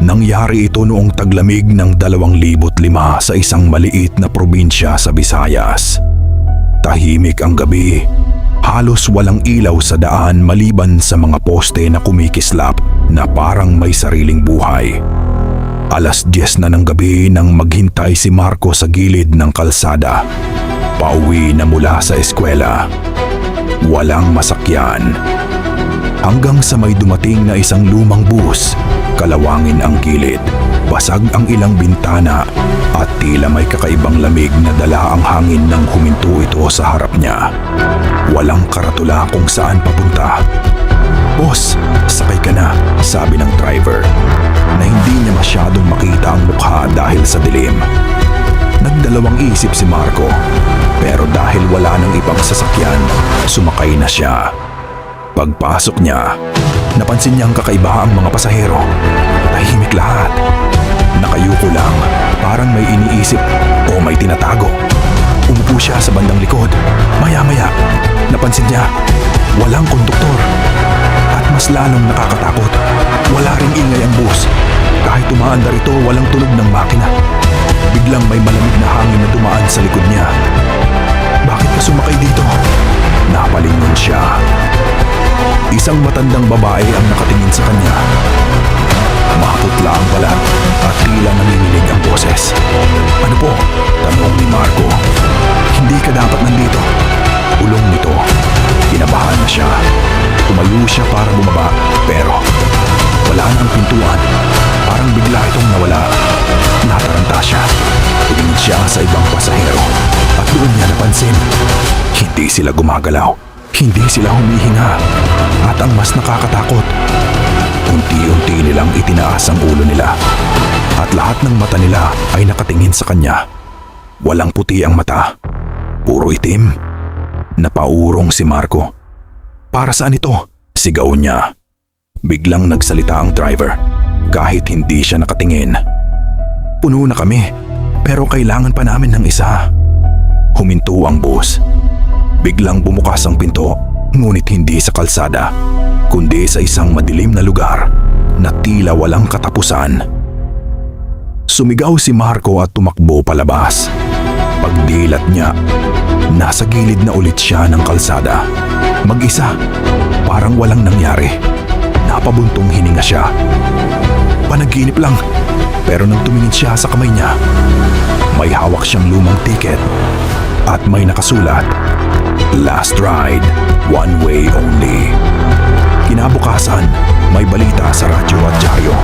Nangyari ito noong taglamig ng 2005 sa isang maliit na probinsya sa Visayas. Tahimik ang gabi. Halos walang ilaw sa daan maliban sa mga poste na kumikislap na parang may sariling buhay. 10:00 na ng gabi nang maghintay si Marco sa gilid ng kalsada. Pauwi na mula sa eskwela. Walang masakyan. Hanggang sa may dumating na isang lumang bus, kalawangin ang gilid, basag ang ilang bintana at tila may kakaibang lamig na dala ang hangin nang huminto ito sa harap niya. Walang karatula kung saan papunta. "Boss, sakay ka na," sabi ng driver, na hindi niya masyadong makita ang mukha dahil sa dilim. Nagdalawang isip si Marco, pero dahil wala nang ibang sasakyan, sumakay na siya. Pagpasok niya, napansin niya ang kakaiba ang mga pasahero. Tahimik lahat. Nakayuko lang, parang may iniisip o may tinatago. Umupo siya sa bandang likod. Maya-maya, napansin niya, walang konduktor. At mas lalong nakakatakot, wala ring ingay ang bus. Kahit umaandar ito, walang tunog ng makina. Biglang may malamig na hangin na dumaan sa likod niya. "Bakit ka sumakay dito?" Napalingon siya. Isang matandang babae ang nakatingin sa kanya. Maputla ang balat at tila nanginginig ang boses. "Ano po?" tanong ni Marco. "Hindi ka dapat nandito." Ulong nito. Kinabahan na siya. Tumayo siya para bumaba, pero wala na ang pintuan. Parang bigla itong nawala. Nataranta siya. Tumingin siya sa ibang pasahero at doon niya napansin, hindi sila gumagalaw. Hindi sila humihinga. At ang mas nakakatakot, unti-unti nilang itinaas ang ulo nila. At lahat ng mata nila ay nakatingin sa kanya. Walang puti ang mata. Puro itim. Napaurong si Marco. "Para saan ito?" sigaw niya. Biglang nagsalita ang driver, kahit hindi siya nakatingin. "Puno na kami, pero kailangan pa namin ng isa." Huminto ang bus. Biglang bumukas ang pinto, ngunit hindi sa kalsada, kundi sa isang madilim na lugar na tila walang katapusan. Sumigaw si Marco at tumakbo palabas. Pagdilat niya, nasa gilid na ulit siya ng kalsada. Mag-isa, parang walang nangyari. Napabuntong hininga siya. Panaginip lang, pero nang tumingin siya sa kamay niya, may hawak siyang lumang ticket at may nakasulat, "Last ride, one way only." Kinabukasan, may balita sa radyo at dyaryo.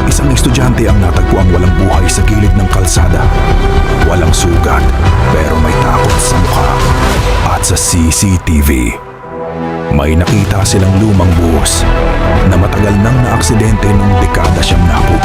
Isang estudyante ang natagpuang walang buhay sa gilid ng kalsada. Walang sugat, pero may takot sa mukha. At sa CCTV, may nakita silang lumang bus na matagal nang naaksidente noong dekada 70.